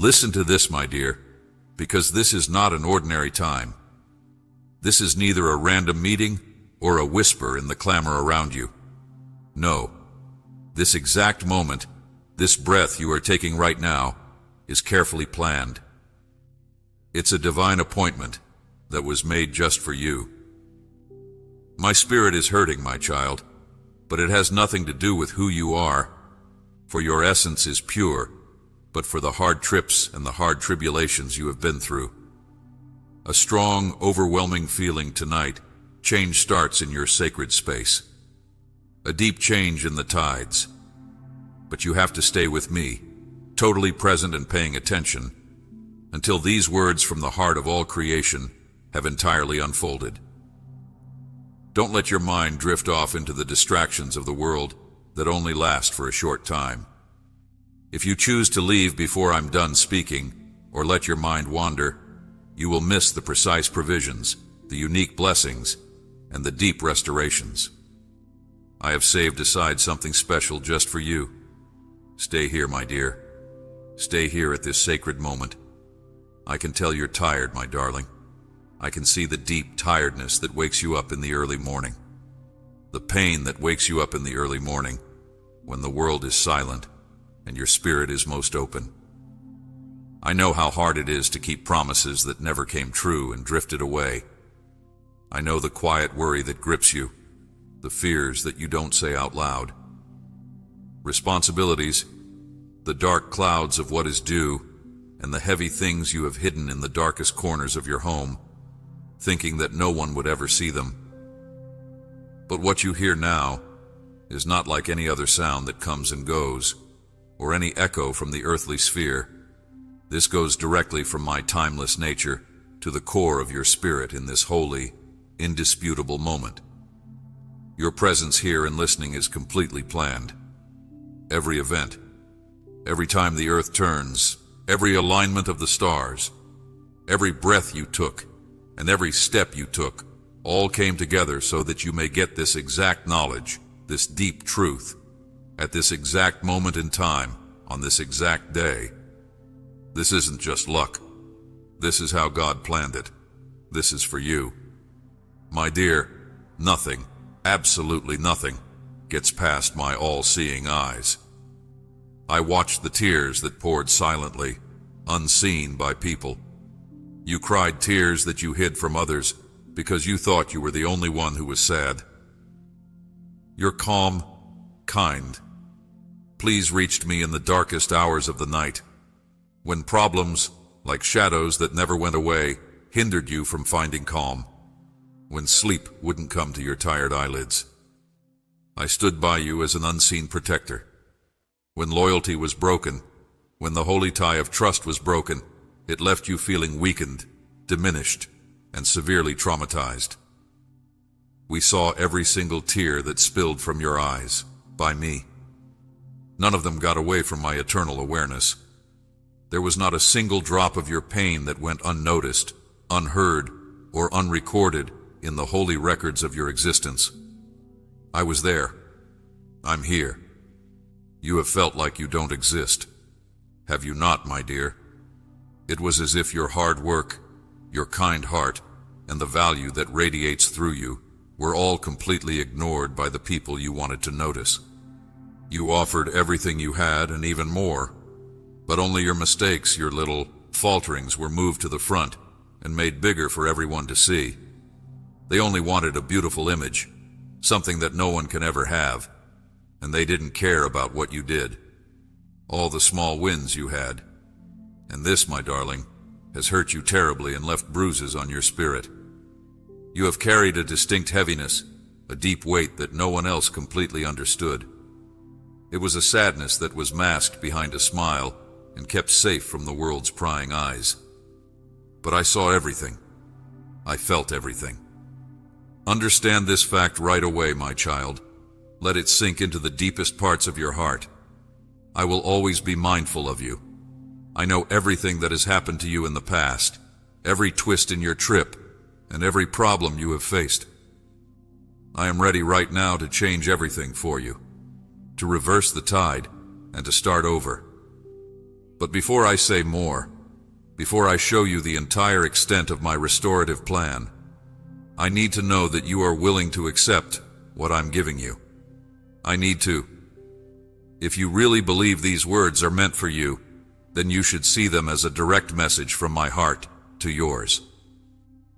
Listen to this, my dear, because this is not an ordinary time. This is neither a random meeting or a whisper in the clamor around you. No, this exact moment, this breath you are taking right now, is carefully planned. It's a divine appointment that was made just for you. My spirit is hurting, my child, but it has nothing to do with who you are, for your essence is pure, but for the hard trips and the hard tribulations you have been through. A strong, overwhelming feeling tonight. Change starts in your sacred space. A deep change in the tides. But you have to stay with me, totally present and paying attention, until these words from the heart of all creation have entirely unfolded. Don't let your mind drift off into the distractions of the world that only last for a short time. If you choose to leave before I'm done speaking, or let your mind wander, you will miss the precise provisions, the unique blessings, and the deep restorations. I have saved aside something special just for you. Stay here, my dear. Stay here at this sacred moment. I can tell you're tired, my darling. I can see the deep tiredness that wakes you up in the early morning. The pain that wakes you up in the early morning when the world is silent and your spirit is most open. I know how hard it is to keep promises that never came true and drifted away. I know the quiet worry that grips you, the fears that you don't say out loud. Responsibilities, the dark clouds of what is due, and the heavy things you have hidden in the darkest corners of your home, thinking that no one would ever see them. But what you hear now is not like any other sound that comes and goes, or any echo from the earthly sphere. This goes directly from my timeless nature to the core of your spirit in this holy, indisputable moment. Your presence here and listening is completely planned. Every event, every time the earth turns, every alignment of the stars, every breath you took, and every step you took, all came together so that you may get this exact knowledge, this deep truth, at this exact moment in time, on this exact day. This isn't just luck. This is how God planned it. This is for you. My dear, nothing, absolutely nothing, gets past my all-seeing eyes. I watched the tears that poured silently, unseen by people. You cried tears that you hid from others because you thought you were the only one who was sad. Your calm, kind pleas reached me in the darkest hours of the night, when problems, like shadows that never went away, hindered you from finding calm, when sleep wouldn't come to your tired eyelids. I stood by you as an unseen protector. When loyalty was broken, when the holy tie of trust was broken, it left you feeling weakened, diminished, and severely traumatized. We saw every single tear that spilled from your eyes, by me. None of them got away from my eternal awareness. There was not a single drop of your pain that went unnoticed, unheard, or unrecorded in the holy records of your existence. I was there. I'm here. You have felt like you don't exist. Have you not, my dear? It was as if your hard work, your kind heart, and the value that radiates through you were all completely ignored by the people you wanted to notice. You offered everything you had and even more, but only your mistakes, your little falterings were moved to the front and made bigger for everyone to see. They only wanted a beautiful image, something that no one can ever have, and they didn't care about what you did, all the small wins you had. And this, my darling, has hurt you terribly and left bruises on your spirit. You have carried a distinct heaviness, a deep weight that no one else completely understood. It was a sadness that was masked behind a smile and kept safe from the world's prying eyes. But I saw everything. I felt everything. Understand this fact right away, my child. Let it sink into the deepest parts of your heart. I will always be mindful of you. I know everything that has happened to you in the past, every twist in your trip, and every problem you have faced. I am ready right now to change everything for you, to reverse the tide, and to start over. But before I say more, before I show you the entire extent of my restorative plan, I need to know that you are willing to accept what I'm giving you. I need to. If you really believe these words are meant for you, then you should see them as a direct message from my heart to yours.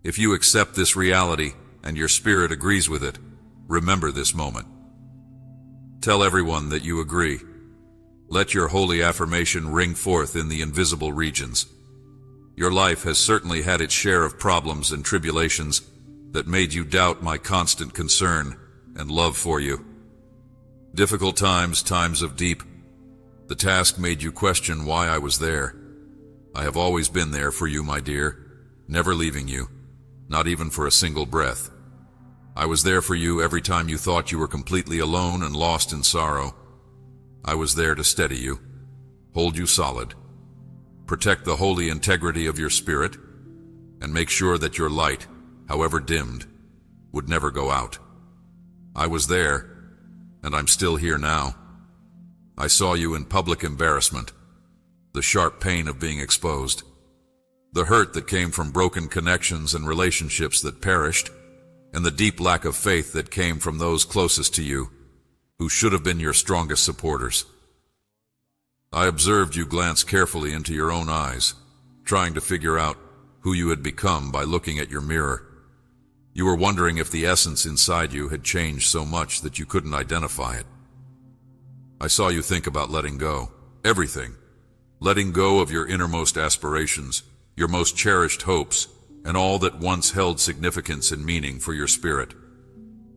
If you accept this reality and your spirit agrees with it, remember this moment. Tell everyone that you agree. Let your holy affirmation ring forth in the invisible regions. Your life has certainly had its share of problems and tribulations that made you doubt my constant concern and love for you. Difficult times, times of deep. The task made you question why I was there. I have always been there for you, my dear, never leaving you, not even for a single breath. I was there for you every time you thought you were completely alone and lost in sorrow. I was there to steady you, hold you solid, protect the holy integrity of your spirit, and make sure that your light, however dimmed, would never go out. I was there, and I'm still here now. I saw you in public embarrassment, the sharp pain of being exposed, the hurt that came from broken connections and relationships that perished, and the deep lack of faith that came from those closest to you, who should have been your strongest supporters. I observed you glance carefully into your own eyes, trying to figure out who you had become by looking at your mirror. You were wondering if the essence inside you had changed so much that you couldn't identify it. I saw you think about letting go, everything. Letting go of your innermost aspirations, your most cherished hopes, and all that once held significance and meaning for your spirit.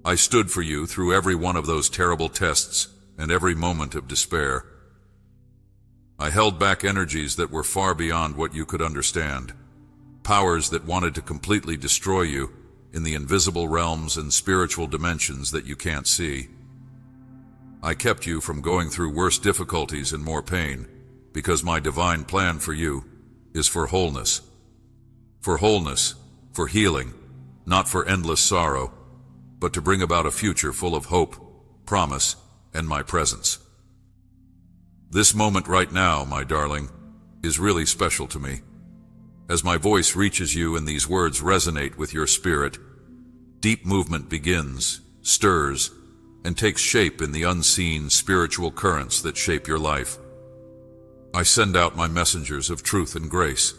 I stood for you through every one of those terrible tests and every moment of despair. I held back energies that were far beyond what you could understand, powers that wanted to completely destroy you in the invisible realms and spiritual dimensions that you can't see. I kept you from going through worse difficulties and more pain, because my divine plan for you is for wholeness. For wholeness, for healing, not for endless sorrow, but to bring about a future full of hope, promise, and my presence. This moment right now, my darling, is really special to me. As my voice reaches you and these words resonate with your spirit, deep movement begins, stirs, and takes shape in the unseen spiritual currents that shape your life. I send out my messengers of truth and grace.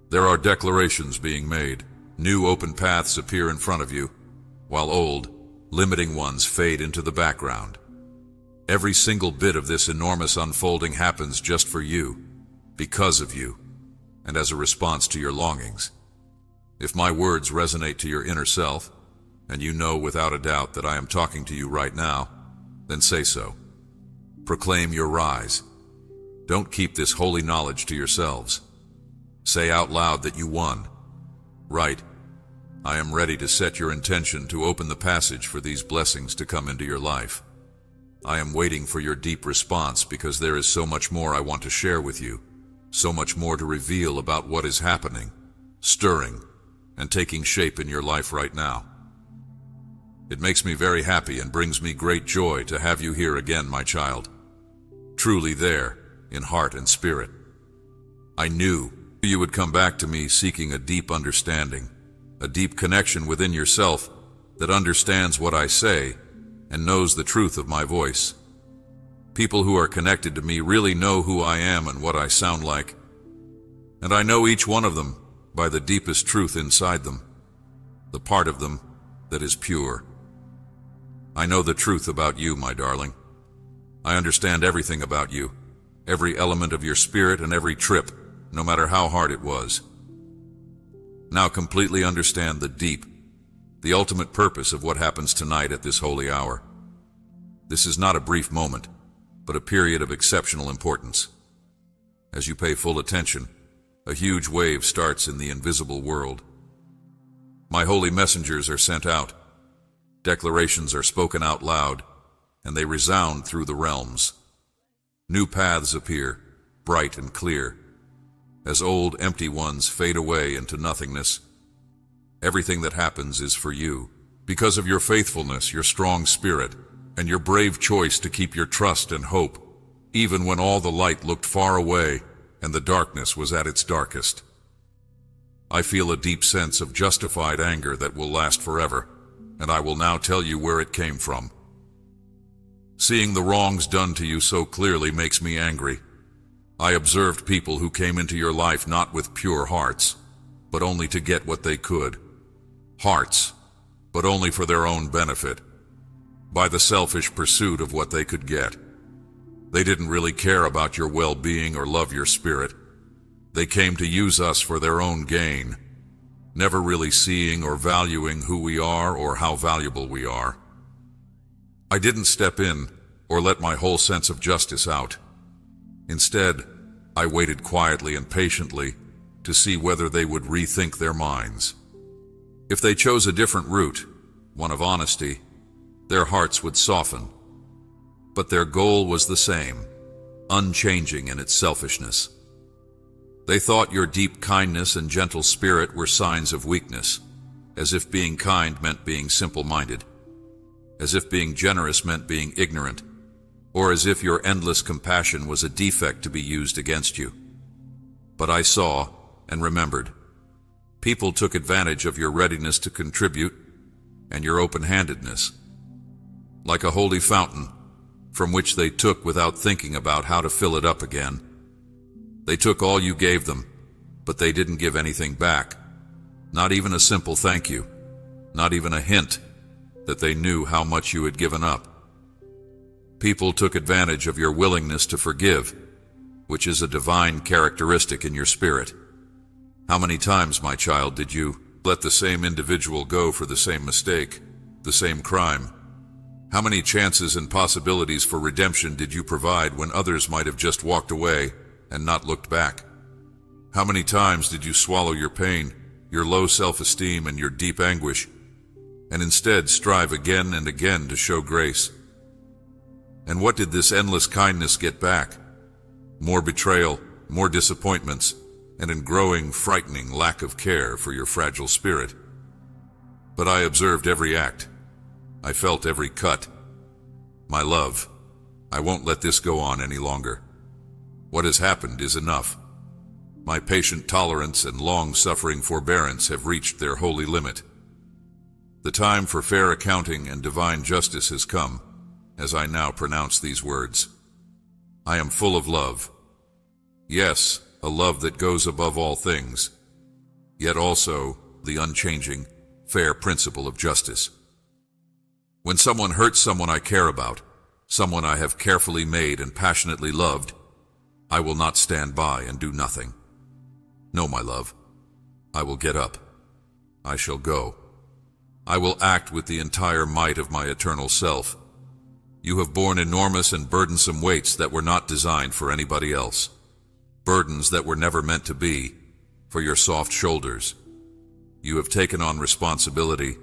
There are declarations being made. New open paths appear in front of you, while old, limiting ones fade into the background. Every single bit of this enormous unfolding happens just for you, because of you, and as a response to your longings. If my words resonate to your inner self, and you know without a doubt that I am talking to you right now, then say so. Proclaim your rise. Don't keep this holy knowledge to yourselves. Say out loud that you won. Right. I am ready to set your intention to open the passage for these blessings to come into your life. I am waiting for your deep response because there is so much more I want to share with you, so much more to reveal about what is happening, stirring, and taking shape in your life right now. It makes me very happy and brings me great joy to have you here again, my child. Truly there, in heart and spirit. I knew you would come back to me seeking a deep understanding, a deep connection within yourself that understands what I say and knows the truth of my voice. People who are connected to me really know who I am and what I sound like. And I know each one of them by the deepest truth inside them, the part of them that is pure. I know the truth about you, my darling. I understand everything about you, every element of your spirit and every trip, no matter how hard it was. Now completely understand the deep, the ultimate purpose of what happens tonight at this holy hour. This is not a brief moment, but a period of exceptional importance. As you pay full attention, a huge wave starts in the invisible world. My holy messengers are sent out. Declarations are spoken out loud, and they resound through the realms. New paths appear, bright and clear. As old, empty ones fade away into nothingness, everything that happens is for you, because of your faithfulness, your strong spirit, and your brave choice to keep your trust and hope, even when all the light looked far away and the darkness was at its darkest. I feel a deep sense of justified anger that will last forever, and I will now tell you where it came from. Seeing the wrongs done to you so clearly makes me angry. I observed people who came into your life not with pure hearts, but only to get what they could. Hearts, but only for their own benefit, by the selfish pursuit of what they could get. They didn't really care about your well-being or love your spirit. They came to use us for their own gain, never really seeing or valuing who we are or how valuable we are. I didn't step in or let my whole sense of justice out. Instead, I waited quietly and patiently to see whether they would rethink their minds. If they chose a different route, one of honesty, their hearts would soften. But their goal was the same, unchanging in its selfishness. They thought your deep kindness and gentle spirit were signs of weakness, as if being kind meant being simple-minded, as if being generous meant being ignorant, or as if your endless compassion was a defect to be used against you. But I saw and remembered. People took advantage of your readiness to contribute and your open-handedness, like a holy fountain from which they took without thinking about how to fill it up again. They took all you gave them, but they didn't give anything back, not even a simple thank you, not even a hint that they knew how much you had given up. People took advantage of your willingness to forgive, which is a divine characteristic in your spirit. How many times, my child, did you let the same individual go for the same mistake, the same crime? How many chances and possibilities for redemption did you provide when others might have just walked away and not looked back? How many times did you swallow your pain, your low self-esteem, and your deep anguish, and instead strive again and again to show grace? And what did this endless kindness get back? More betrayal, more disappointments, and a growing, frightening lack of care for your fragile spirit. But I observed every act. I felt every cut. My love, I won't let this go on any longer. What has happened is enough. My patient tolerance and long-suffering forbearance have reached their holy limit. The time for fair accounting and divine justice has come, as I now pronounce these words. I am full of love. Yes, a love that goes above all things, yet also the unchanging, fair principle of justice. When someone hurts someone I care about, someone I have carefully made and passionately loved, I will not stand by and do nothing. No, my love, I will get up. I shall go. I will act with the entire might of my eternal self. You have borne enormous and burdensome weights that were not designed for anybody else. Burdens that were never meant to be for your soft shoulders. You have taken on responsibility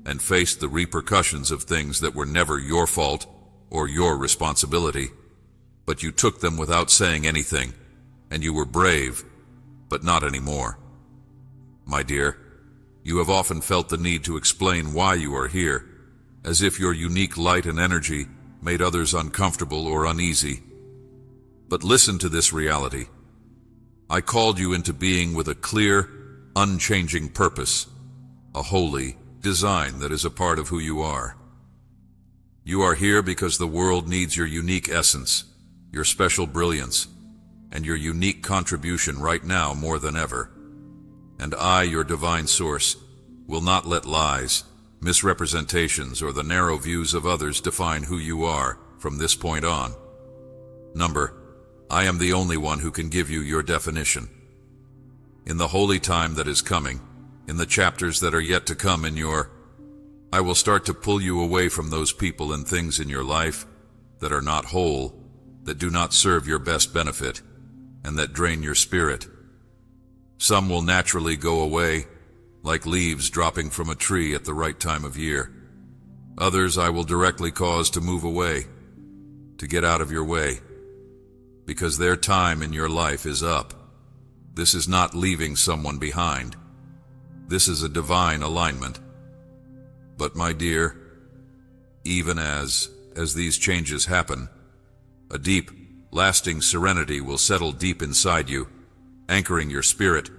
and faced the repercussions of things that were never your fault or your responsibility, but you took them without saying anything, and you were brave, but not anymore. My dear, you have often felt the need to explain why you are here, as if your unique light and energy made others uncomfortable or uneasy. But listen to this reality. I called you into being with a clear, unchanging purpose, a holy design that is a part of who you are. You are here because the world needs your unique essence, your special brilliance, and your unique contribution right now more than ever. And I, your divine source, will not let lies, misrepresentations, or the narrow views of others define who you are from this point on. I am the only one who can give you your definition. In the holy time that is coming, in the chapters that are yet to come I will start to pull you away from those people and things in your life that are not whole, that do not serve your best benefit, and that drain your spirit. Some will naturally go away, like leaves dropping from a tree at the right time of year. Others I will directly cause to move away, to get out of your way, because their time in your life is up. This is not leaving someone behind. This is a divine alignment. But my dear, even as these changes happen, a deep, lasting serenity will settle deep inside you, anchoring your spirit.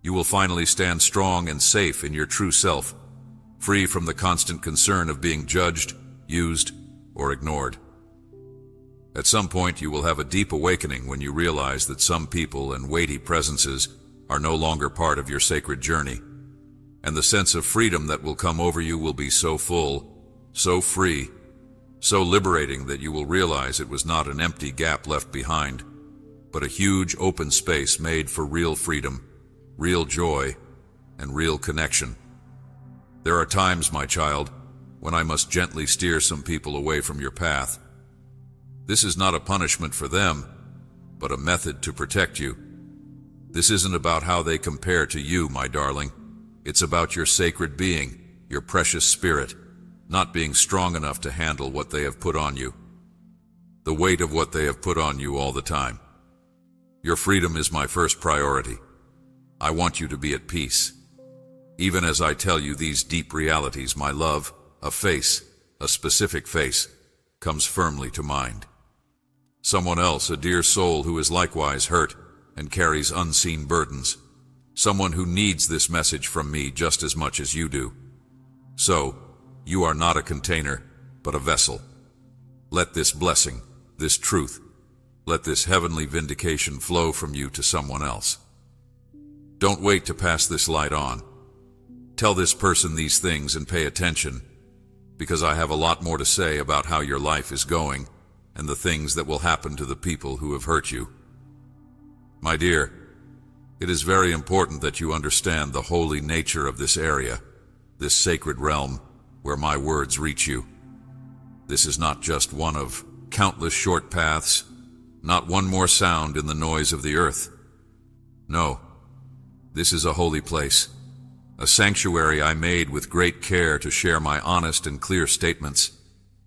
You will finally stand strong and safe in your true self, free from the constant concern of being judged, used, or ignored. At some point, you will have a deep awakening when you realize that some people and weighty presences are no longer part of your sacred journey, and the sense of freedom that will come over you will be so full, so free, so liberating that you will realize it was not an empty gap left behind, but a huge open space made for real freedom, real joy, and real connection. There are times, my child, when I must gently steer some people away from your path. This is not a punishment for them, but a method to protect you. This isn't about how they compare to you, my darling. It's about your sacred being, your precious spirit, not being strong enough to handle what they have put on you. The weight of what they have put on you all the time. Your freedom is my first priority. I want you to be at peace. Even as I tell you these deep realities, my love, a face, a specific face, comes firmly to mind. Someone else, a dear soul who is likewise hurt and carries unseen burdens. Someone who needs this message from me just as much as you do. So, you are not a container, but a vessel. Let this blessing, this truth, let this heavenly vindication flow from you to someone else. Don't wait to pass this light on. Tell this person these things and pay attention, because I have a lot more to say about how your life is going and the things that will happen to the people who have hurt you. My dear, it is very important that you understand the holy nature of this area, this sacred realm where my words reach you. This is not just one of countless short paths, not one more sound in the noise of the earth. No, this is a holy place, a sanctuary I made with great care to share my honest and clear statements,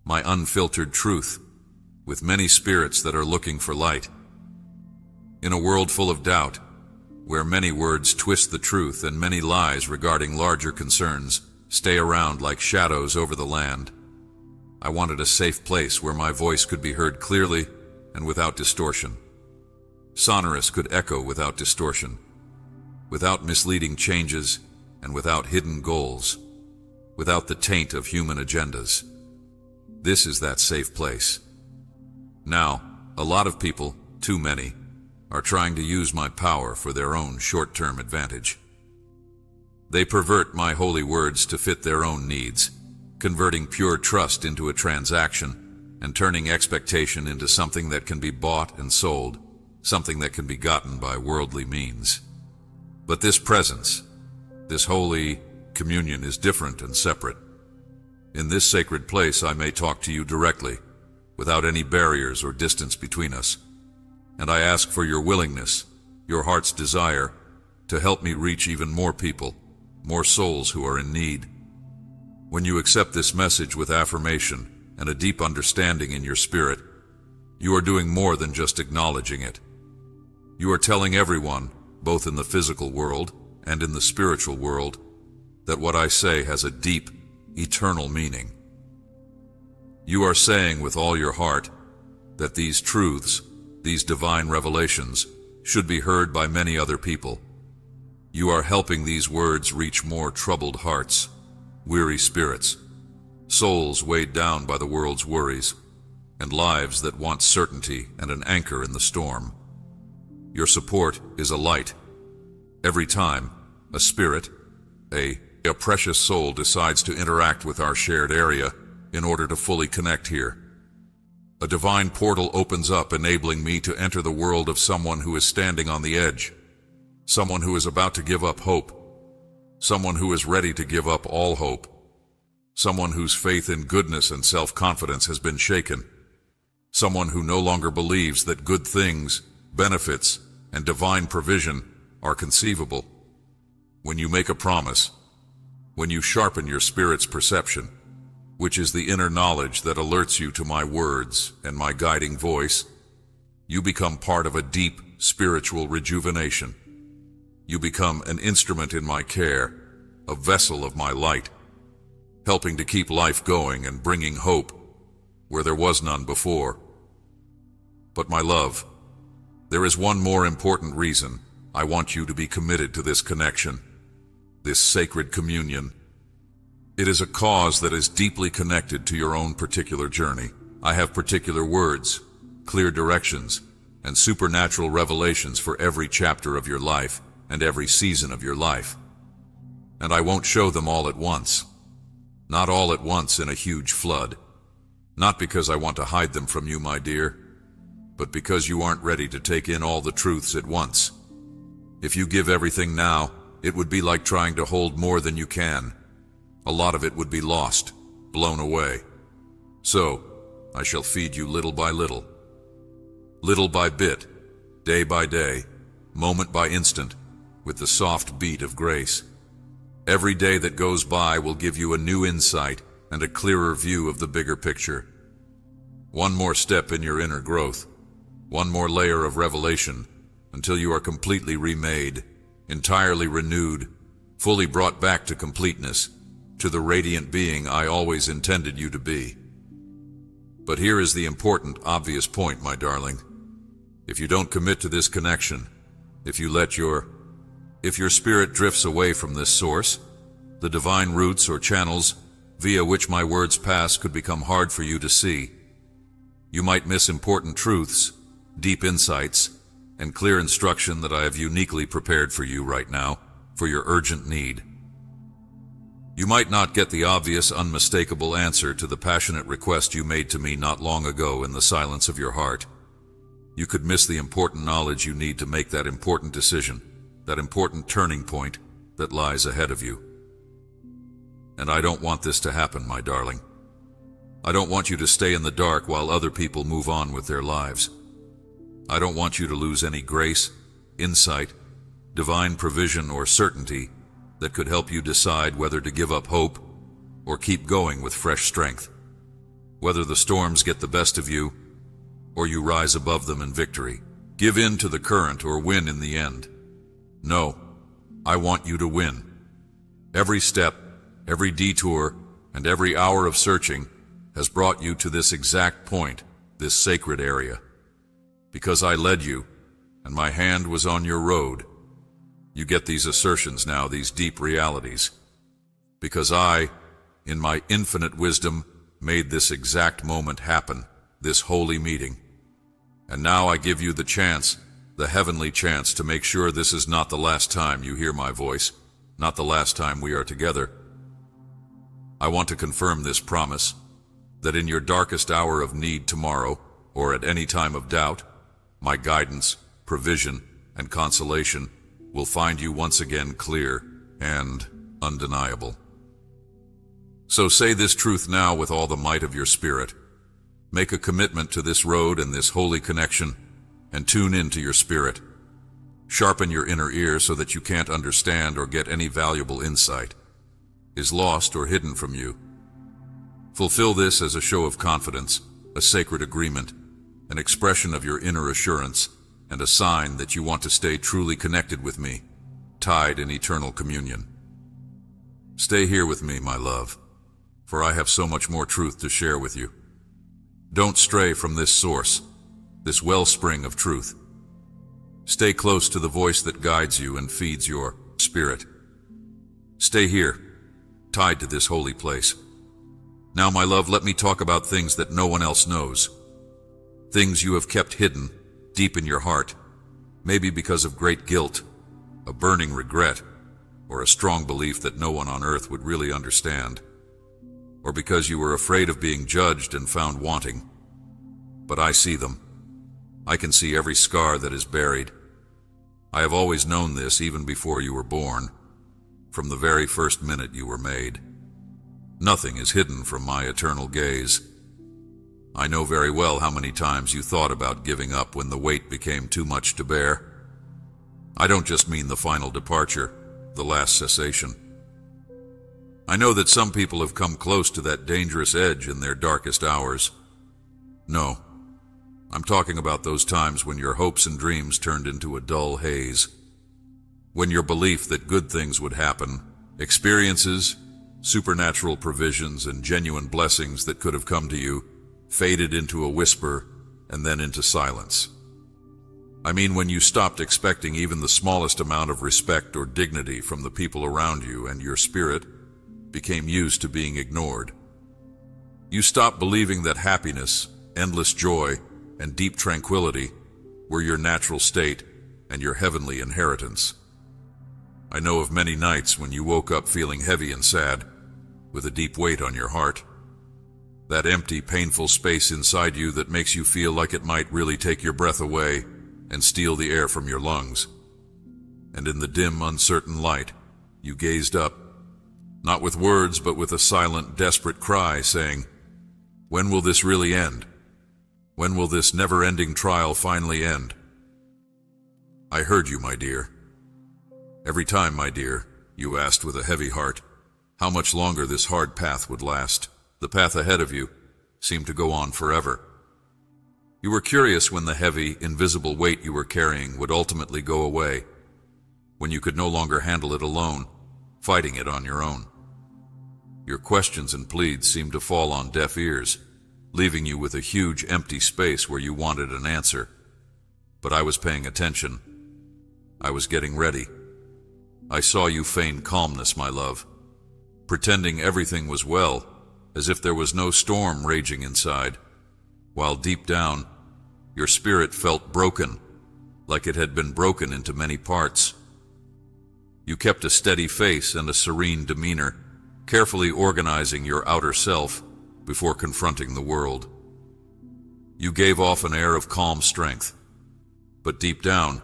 my unfiltered truth, with many spirits that are looking for light. In a world full of doubt, where many words twist the truth and many lies regarding larger concerns stay around like shadows over the land, I wanted a safe place where my voice could be heard clearly and without distortion. Sonorous could echo without distortion, without misleading changes and without hidden goals, without the taint of human agendas. This is that safe place. Now, a lot of people, too many, are trying to use my power for their own short-term advantage. They pervert my holy words to fit their own needs, converting pure trust into a transaction and turning expectation into something that can be bought and sold, something that can be gotten by worldly means. But this presence, this holy communion is different and separate. In this sacred place I may talk to you directly, without any barriers or distance between us. And I ask for your willingness, your heart's desire, to help me reach even more people, more souls who are in need. When you accept this message with affirmation and a deep understanding in your spirit, you are doing more than just acknowledging it. You are telling everyone, both in the physical world and in the spiritual world, that what I say has a deep, eternal meaning. You are saying with all your heart that these truths, these divine revelations, should be heard by many other people. You are helping these words reach more troubled hearts, weary spirits, souls weighed down by the world's worries, and lives that want certainty and an anchor in the storm. Your support is a light. Every time a spirit, a precious soul decides to interact with our shared area in order to fully connect here, a divine portal opens up, enabling me to enter the world of someone who is standing on the edge, someone who is about to give up hope, someone who is ready to give up all hope, someone whose faith in goodness and self-confidence has been shaken, someone who no longer believes that good things, benefits, and divine provision are conceivable. When you make a promise, when you sharpen your spirit's perception, which is the inner knowledge that alerts you to my words and my guiding voice, you become part of a deep spiritual rejuvenation. You become an instrument in my care, a vessel of my light, helping to keep life going and bringing hope where there was none before. But my love, there is one more important reason I want you to be committed to this connection, this sacred communion. It is a cause that is deeply connected to your own particular journey. I have particular words, clear directions, and supernatural revelations for every chapter of your life and every season of your life. And I won't show them all at once. Not all at once in a huge flood. Not because I want to hide them from you, my dear, but because you aren't ready to take in all the truths at once. If you give everything now, it would be like trying to hold more than you can. A lot of it would be lost, blown away. So, I shall feed you little by little bit, day by day, moment by instant, with the soft beat of grace. Every day that goes by will give you a new insight and a clearer view of the bigger picture. One more step in your inner growth, one more layer of revelation, until you are completely remade, entirely renewed, fully brought back to completeness, to the radiant being I always intended you to be. But here is the important, obvious point, my darling. If you don't commit to this connection, if your spirit drifts away from this source, the divine roots or channels via which my words pass could become hard for you to see. You might miss important truths, deep insights, and clear instruction that I have uniquely prepared for you right now, for your urgent need. You might not get the obvious, unmistakable answer to the passionate request you made to me not long ago in the silence of your heart. You could miss the important knowledge you need to make that important decision, that important turning point that lies ahead of you. And I don't want this to happen, my darling. I don't want you to stay in the dark while other people move on with their lives. I don't want you to lose any grace, insight, divine provision, or certainty that could help you decide whether to give up hope or keep going with fresh strength, whether the storms get the best of you or you rise above them in victory, give in to the current or win in the end. No, I want you to win. Every step, every detour, and every hour of searching has brought you to this exact point, this sacred area. Because I led you, and my hand was on your road. You get these assertions now, these deep realities. Because I, in my infinite wisdom, made this exact moment happen, this holy meeting. And now I give you the chance, the heavenly chance, to make sure this is not the last time you hear my voice, not the last time we are together. I want to confirm this promise, that in your darkest hour of need tomorrow, or at any time of doubt, my guidance, provision, and consolation will find you once again clear and undeniable. So say this truth now with all the might of your spirit. Make a commitment to this road and this holy connection, and tune into your spirit. Sharpen your inner ear so that you can't understand or get any valuable insight is lost or hidden from you. Fulfill this as a show of confidence, a sacred agreement, an expression of your inner assurance, and a sign that you want to stay truly connected with me, tied in eternal communion. Stay here with me, my love, for I have so much more truth to share with you. Don't stray from this source, this wellspring of truth. Stay close to the voice that guides you and feeds your spirit. Stay here, tied to this holy place. Now, my love, let me talk about things that no one else knows. Things you have kept hidden deep in your heart, maybe because of great guilt, a burning regret, or a strong belief that no one on earth would really understand, or because you were afraid of being judged and found wanting. But I see them. I can see every scar that is buried. I have always known this even before you were born, from the very first minute you were made. Nothing is hidden from my eternal gaze. I know very well how many times you thought about giving up when the weight became too much to bear. I don't just mean the final departure, the last cessation. I know that some people have come close to that dangerous edge in their darkest hours. No, I'm talking about those times when your hopes and dreams turned into a dull haze. When your belief that good things would happen, experiences, supernatural provisions, and genuine blessings that could have come to you, faded into a whisper and then into silence. I mean, when you stopped expecting even the smallest amount of respect or dignity from the people around you, and your spirit became used to being ignored. You stopped believing that happiness, endless joy, and deep tranquility were your natural state and your heavenly inheritance. I know of many nights when you woke up feeling heavy and sad, with a deep weight on your heart. That empty, painful space inside you that makes you feel like it might really take your breath away and steal the air from your lungs. And in the dim, uncertain light, you gazed up, not with words, but with a silent, desperate cry, saying, "When will this really end? When will this never-ending trial finally end?" I heard you, my dear. Every time, my dear, you asked with a heavy heart how much longer this hard path would last. The path ahead of you seemed to go on forever. You were curious when the heavy, invisible weight you were carrying would ultimately go away, when you could no longer handle it alone, fighting it on your own. Your questions and pleads seemed to fall on deaf ears, leaving you with a huge empty space where you wanted an answer. But I was paying attention. I was getting ready. I saw you feign calmness, my love, pretending everything was well, as if there was no storm raging inside, while deep down, your spirit felt broken, like it had been broken into many parts. You kept a steady face and a serene demeanor, carefully organizing your outer self before confronting the world. You gave off an air of calm strength, but deep down,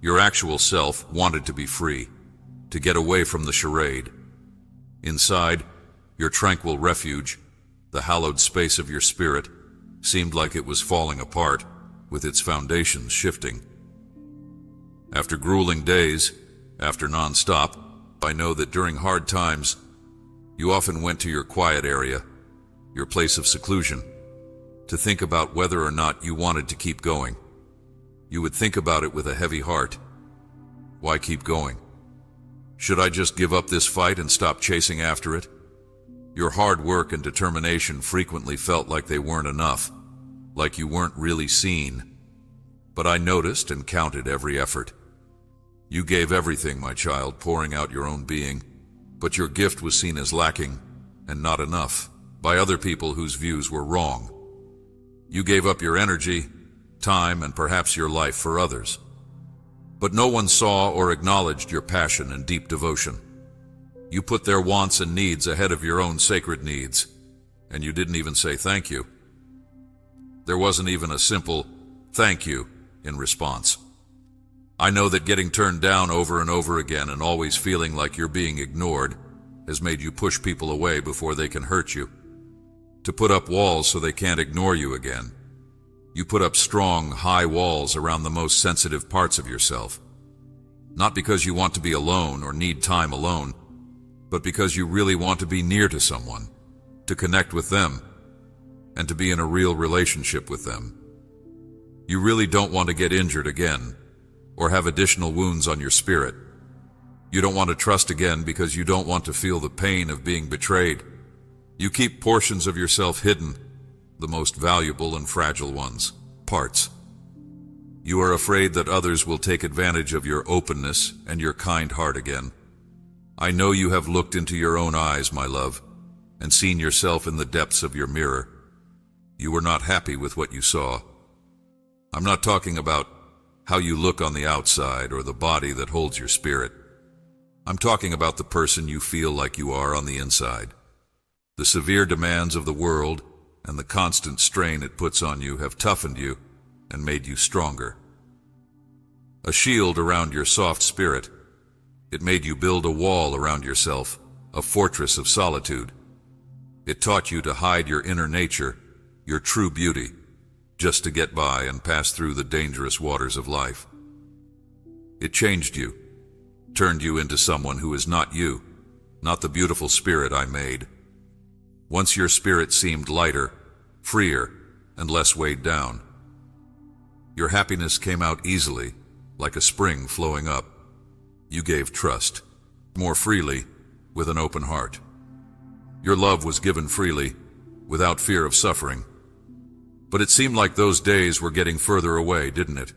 your actual self wanted to be free, to get away from the charade. Inside, your tranquil refuge, the hallowed space of your spirit, seemed like it was falling apart, with its foundations shifting. After grueling days, after non-stop, I know that during hard times, you often went to your quiet area, your place of seclusion, to think about whether or not you wanted to keep going. You would think about it with a heavy heart. Why keep going? Should I just give up this fight and stop chasing after it? Your hard work and determination frequently felt like they weren't enough, like you weren't really seen. But I noticed and counted every effort. You gave everything, my child, pouring out your own being, but your gift was seen as lacking and not enough by other people whose views were wrong. You gave up your energy, time, and perhaps your life for others. But no one saw or acknowledged your passion and deep devotion. You put their wants and needs ahead of your own sacred needs, and you didn't even say thank you. There wasn't even a simple thank you in response. I know that getting turned down over and over again and always feeling like you're being ignored has made you push people away before they can hurt you, to put up walls so they can't ignore you again. You put up strong, high walls around the most sensitive parts of yourself, not because you want to be alone or need time alone, but because you really want to be near to someone, to connect with them, and to be in a real relationship with them. You really don't want to get injured again, or have additional wounds on your spirit. You don't want to trust again because you don't want to feel the pain of being betrayed. You keep portions of yourself hidden, the most valuable and fragile ones, parts. You are afraid that others will take advantage of your openness and your kind heart again. I know you have looked into your own eyes, my love, and seen yourself in the depths of your mirror. You were not happy with what you saw. I'm not talking about how you look on the outside or the body that holds your spirit. I'm talking about the person you feel like you are on the inside. The severe demands of the world and the constant strain it puts on you have toughened you and made you stronger. A shield around your soft spirit. It made you build a wall around yourself, a fortress of solitude. It taught you to hide your inner nature, your true beauty, just to get by and pass through the dangerous waters of life. It changed you, turned you into someone who is not you, not the beautiful spirit I made. Once your spirit seemed lighter, freer, and less weighed down. Your happiness came out easily, like a spring flowing up. You gave trust, more freely, with an open heart. Your love was given freely, without fear of suffering. But it seemed like those days were getting further away, didn't it?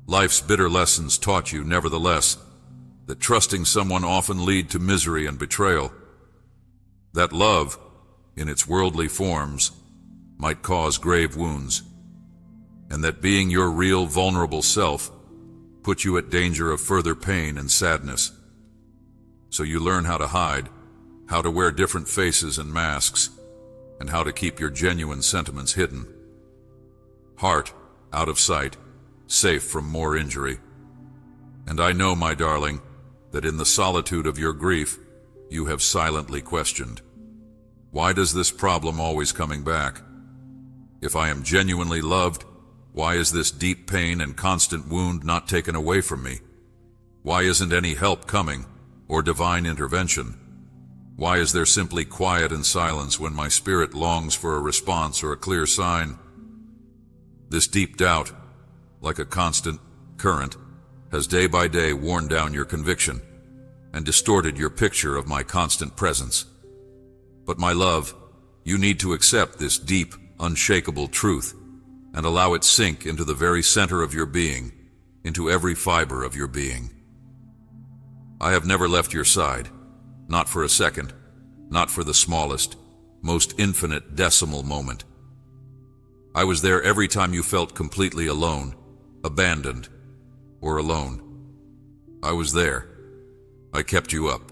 Life's bitter lessons taught you, nevertheless, that trusting someone often leads to misery and betrayal. That love, in its worldly forms, might cause grave wounds, and that being your real vulnerable self put you at danger of further pain and sadness. So you learn how to hide, how to wear different faces and masks, and how to keep your genuine sentiments hidden. Heart out of sight, safe from more injury. And I know, my darling, that in the solitude of your grief, you have silently questioned, why does this problem always coming back? If I am genuinely loved, why is this deep pain and constant wound not taken away from me? Why isn't any help coming, or divine intervention? Why is there simply quiet and silence when my spirit longs for a response or a clear sign? This deep doubt, like a constant current, has day by day worn down your conviction and distorted your picture of my constant presence. But my love, you need to accept this deep, unshakable truth and allow it sink into the very center of your being, into every fiber of your being. I have never left your side, not for a second, not for the smallest, most infinite decimal moment. I was there every time you felt completely alone, abandoned, or alone. I was there. I kept you up.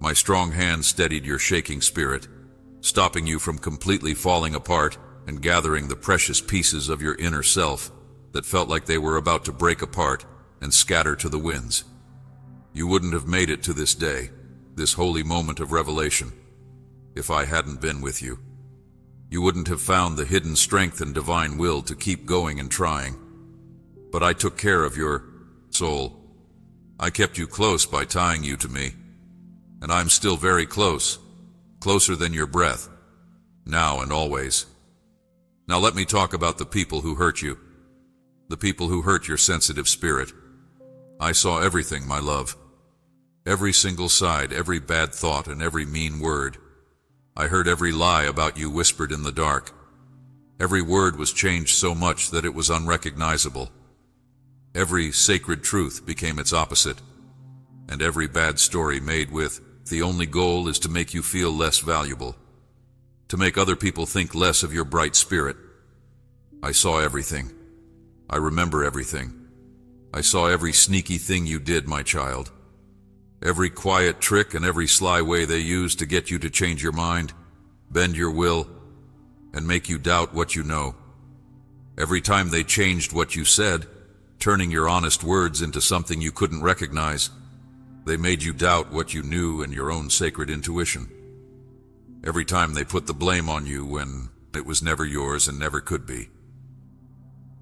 My strong hand steadied your shaking spirit, stopping you from completely falling apart and gathering the precious pieces of your inner self that felt like they were about to break apart and scatter to the winds. You wouldn't have made it to this day, this holy moment of revelation, if I hadn't been with you. You wouldn't have found the hidden strength and divine will to keep going and trying. But I took care of your soul. I kept you close by tying you to me. And I'm still very close, closer than your breath, now and always. Now let me talk about the people who hurt you, the people who hurt your sensitive spirit. I saw everything, my love. Every single side, every bad thought, and every mean word. I heard every lie about you whispered in the dark. Every word was changed so much that it was unrecognizable. Every sacred truth became its opposite, and every bad story made with the only goal is to make you feel less valuable, to make other people think less of your bright spirit. I saw everything. I remember everything. I saw every sneaky thing you did, my child. Every quiet trick and every sly way they used to get you to change your mind, bend your will, and make you doubt what you know. Every time they changed what you said, turning your honest words into something you couldn't recognize, they made you doubt what you knew and your own sacred intuition. Every time they put the blame on you when it was never yours and never could be.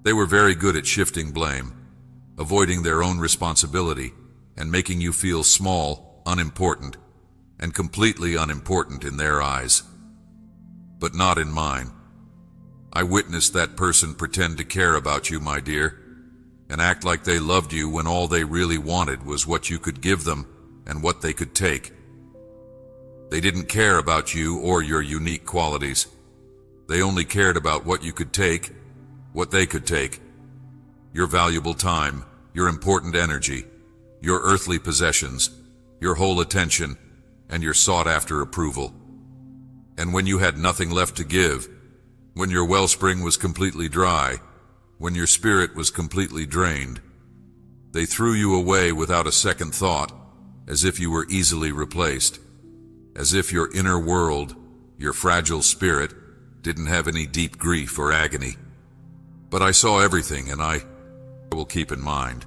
They were very good at shifting blame, avoiding their own responsibility, and making you feel small, unimportant, and completely unimportant in their eyes. But not in mine. I witnessed that person pretend to care about you, my dear, and act like they loved you when all they really wanted was what you could give them and what they could take. They didn't care about you or your unique qualities. They only cared about what you could take, what they could take. Your valuable time, your important energy, your earthly possessions, your whole attention, and your sought-after approval. And when you had nothing left to give, when your wellspring was completely dry, when your spirit was completely drained, they threw you away without a second thought, as if you were easily replaced, as if your inner world, your fragile spirit, didn't have any deep grief or agony. But I saw everything, and I will keep in mind.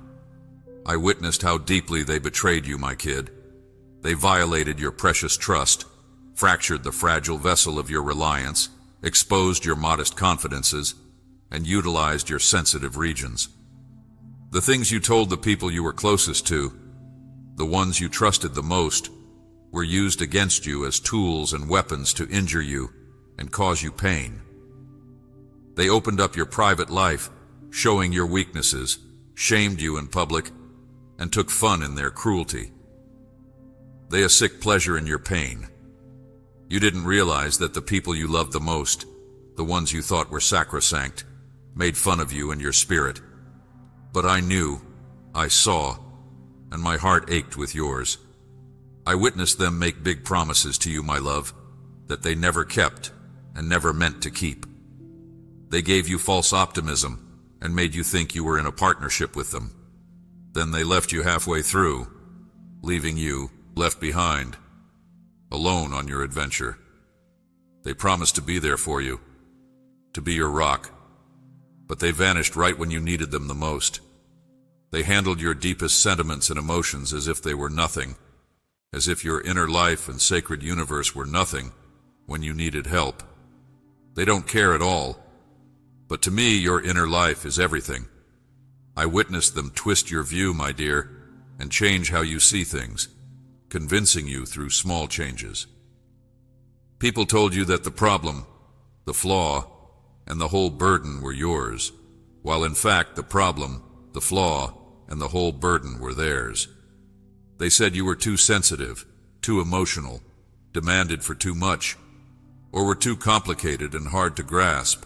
I witnessed how deeply they betrayed you, my kid. They violated your precious trust, fractured the fragile vessel of your reliance, exposed your modest confidences, and utilized your sensitive regions. The things you told the people you were closest to, the ones you trusted the most, were used against you as tools and weapons to injure you and cause you pain. They opened up your private life, showing your weaknesses, shamed you in public, and took fun in their cruelty. They took pleasure in your pain. You didn't realize that the people you loved the most, the ones you thought were sacrosanct, made fun of you and your spirit. But I knew, I saw, and my heart ached with yours. I witnessed them make big promises to you, my love, that they never kept and never meant to keep. They gave you false optimism and made you think you were in a partnership with them. Then they left you halfway through, leaving you left behind, alone on your adventure. They promised to be there for you, to be your rock, but they vanished right when you needed them the most. They handled your deepest sentiments and emotions as if they were nothing, as if your inner life and sacred universe were nothing when you needed help. They don't care at all, but to me your inner life is everything. I witnessed them twist your view, my dear, and change how you see things, convincing you through small changes. People told you that the problem, the flaw, and the whole burden were yours, while in fact the problem, the flaw, and the whole burden were theirs. They said you were too sensitive, too emotional, demanded for too much, or were too complicated and hard to grasp.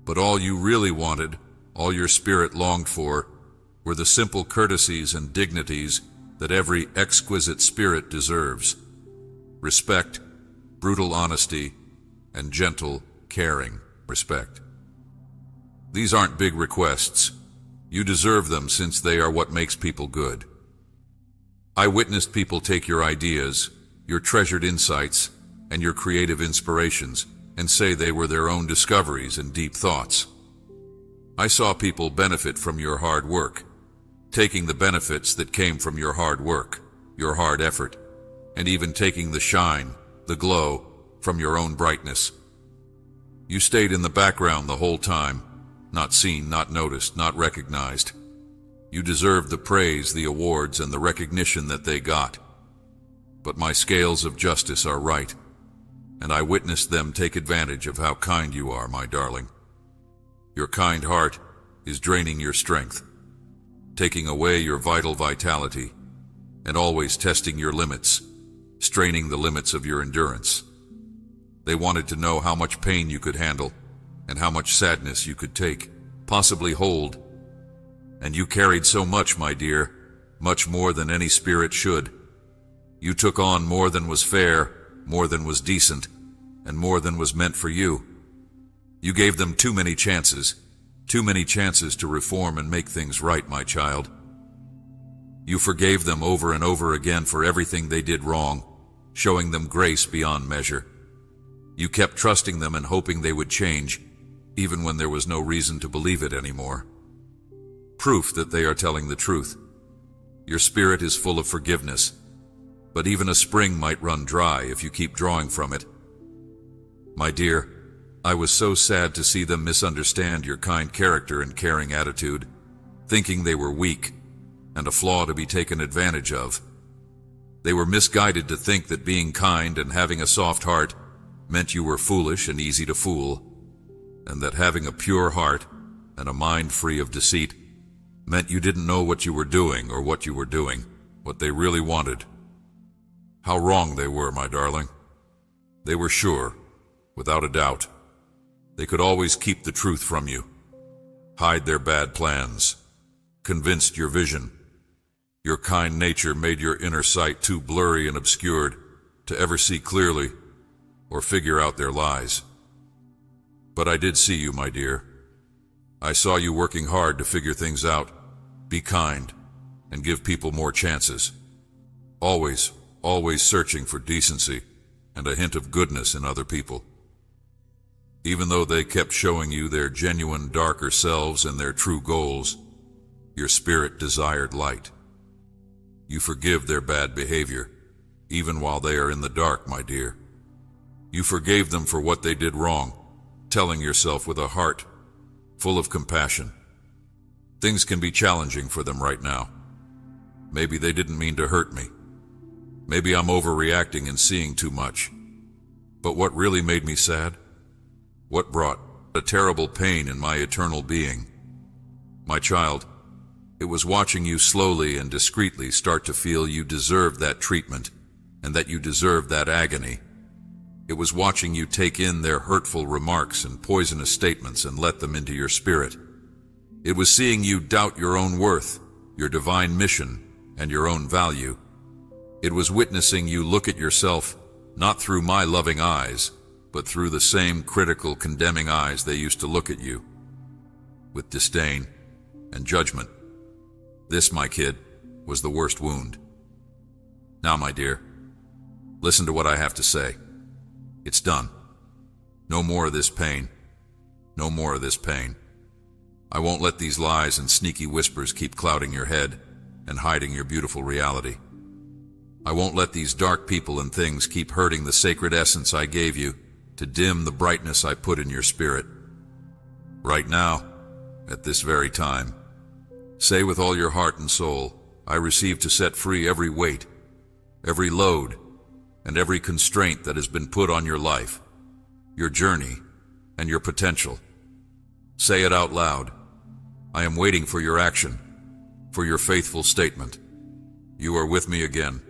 But all you really wanted, all your spirit longed for, were the simple courtesies and dignities that every exquisite spirit deserves. Respect, brutal honesty, and gentle, caring respect. These aren't big requests. You deserve them since they are what makes people good. I witnessed people take your ideas, your treasured insights, and your creative inspirations, and say they were their own discoveries and deep thoughts. I saw people benefit from your hard work, taking the benefits that came from your hard work, your hard effort, and even taking the shine, the glow, from your own brightness. You stayed in the background the whole time, not seen, not noticed, not recognized. You deserved the praise, the awards, and the recognition that they got. But my scales of justice are right, and I witnessed them take advantage of how kind you are, my darling. Your kind heart is draining your strength, taking away your vital vitality, and always testing your limits, straining the limits of your endurance. They wanted to know how much pain you could handle, and how much sadness you could take, possibly hold. And you carried so much, my dear, much more than any spirit should. You took on more than was fair, more than was decent, and more than was meant for you. You gave them too many chances to reform and make things right, my child. You forgave them over and over again for everything they did wrong, showing them grace beyond measure. You kept trusting them and hoping they would change, even when there was no reason to believe it anymore. Proof that they are telling the truth. Your spirit is full of forgiveness, but even a spring might run dry if you keep drawing from it. My dear, I was so sad to see them misunderstand your kind character and caring attitude, thinking they were weak and a flaw to be taken advantage of. They were misguided to think that being kind and having a soft heart meant you were foolish and easy to fool, and that having a pure heart and a mind free of deceit meant you didn't know what you were doing or what you were doing, what they really wanted. How wrong they were, my darling. They were sure, without a doubt. They could always keep the truth from you, hide their bad plans, convinced your vision. Your kind nature made your inner sight too blurry and obscured to ever see clearly or figure out their lies. But I did see you, my dear. I saw you working hard to figure things out, be kind, and give people more chances. Always searching for decency and a hint of goodness in other people. Even though they kept showing you their genuine darker selves and their true goals, your spirit desired light. You forgive their bad behavior, even while they are in the dark, my dear. You forgave them for what they did wrong, telling yourself with a heart full of compassion. Things can be challenging for them right now. Maybe they didn't mean to hurt me. Maybe I'm overreacting and seeing too much. But what really made me sad? What brought a terrible pain in my eternal being? My child, it was watching you slowly and discreetly start to feel you deserved that treatment and that you deserved that agony. It was watching you take in their hurtful remarks and poisonous statements and let them into your spirit. It was seeing you doubt your own worth, your divine mission, and your own value. It was witnessing you look at yourself not through my loving eyes, but through the same critical, condemning eyes they used to look at you, with disdain and judgment. This, my kid, was the worst wound. Now, my dear, listen to what I have to say. It's done. No more of this pain. No more of this pain. I won't let these lies and sneaky whispers keep clouding your head and hiding your beautiful reality. I won't let these dark people and things keep hurting the sacred essence I gave you to dim the brightness I put in your spirit. Right now, at this very time, say with all your heart and soul, I receive to set free every weight, every load, and every constraint that has been put on your life, your journey, and your potential. Say it out loud. I am waiting for your action, for your faithful statement. You are with me again,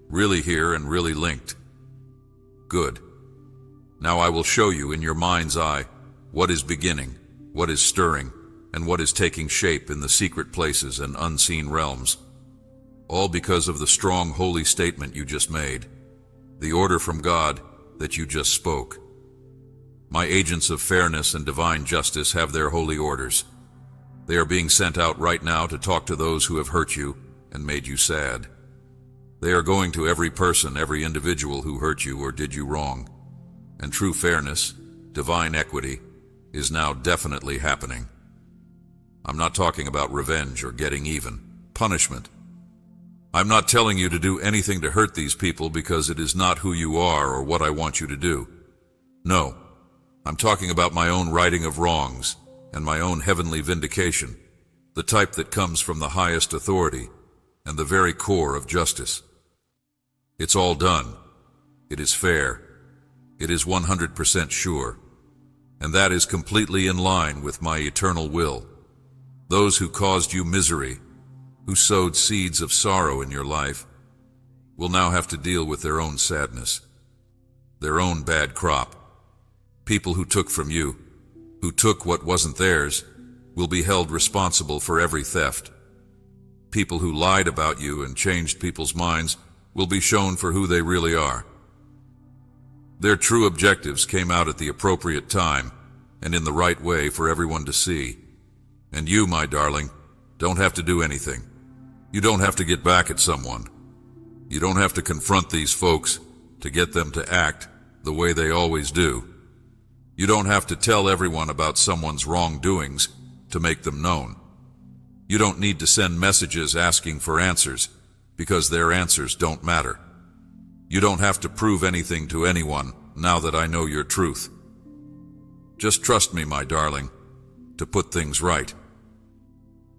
really here and really linked. Good. Now I will show you in your mind's eye what is beginning, what is stirring, and what is taking shape in the secret places and unseen realms. All because of the strong, holy statement you just made, the order from God that you just spoke. My agents of fairness and divine justice have their holy orders. They are being sent out right now to talk to those who have hurt you and made you sad. They are going to every person, every individual who hurt you or did you wrong. And true fairness, divine equity, is now definitely happening. I'm not talking about revenge or getting even, punishment. I'm not telling you to do anything to hurt these people because it is not who you are or what I want you to do. No, I'm talking about my own righting of wrongs and my own heavenly vindication, the type that comes from the highest authority and the very core of justice. It's all done. It is fair. It is 100% sure. And that is completely in line with my eternal will. Those who caused you misery, who sowed seeds of sorrow in your life, will now have to deal with their own sadness, their own bad crop. People who took from you, who took what wasn't theirs, will be held responsible for every theft. People who lied about you and changed people's minds will be shown for who they really are. Their true objectives came out at the appropriate time and in the right way for everyone to see. And you, my darling, don't have to do anything. You don't have to get back at someone. You don't have to confront these folks to get them to act the way they always do. You don't have to tell everyone about someone's wrongdoings to make them known. You don't need to send messages asking for answers because their answers don't matter. You don't have to prove anything to anyone now that I know your truth. Just trust me, my darling, to put things right.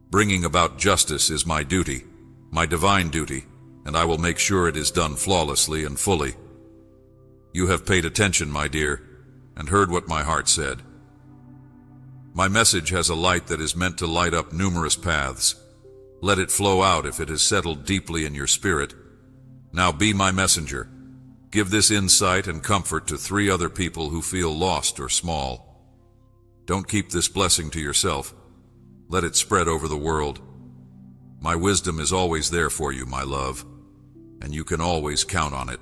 Bringing about justice is my duty, my divine duty, and I will make sure it is done flawlessly and fully. You have paid attention, my dear, and heard what my heart said. My message has a light that is meant to light up numerous paths. Let it flow out if it has settled deeply in your spirit. Now be my messenger. Give this insight and comfort to 3 other people who feel lost or small. Don't keep this blessing to yourself. Let it spread over the world. My wisdom is always there for you, my love, and you can always count on it.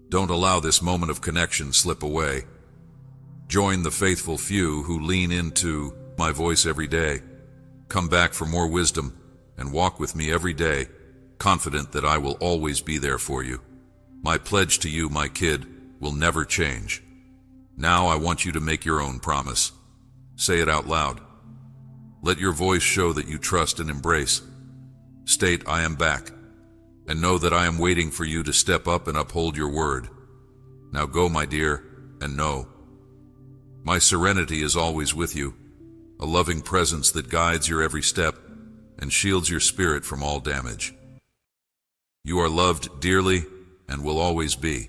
Don't allow this moment of connection slip away. Join the faithful few who lean into my voice every day. Come back for more wisdom and walk with me every day, confident that I will always be there for you. My pledge to you, my kid, will never change. Now I want you to make your own promise. Say it out loud. Let your voice show that you trust and embrace. State, I am back, and know that I am waiting for you to step up and uphold your word. Now go, my dear, and know. My serenity is always with you, a loving presence that guides your every step and shields your spirit from all damage. You are loved dearly and will always be.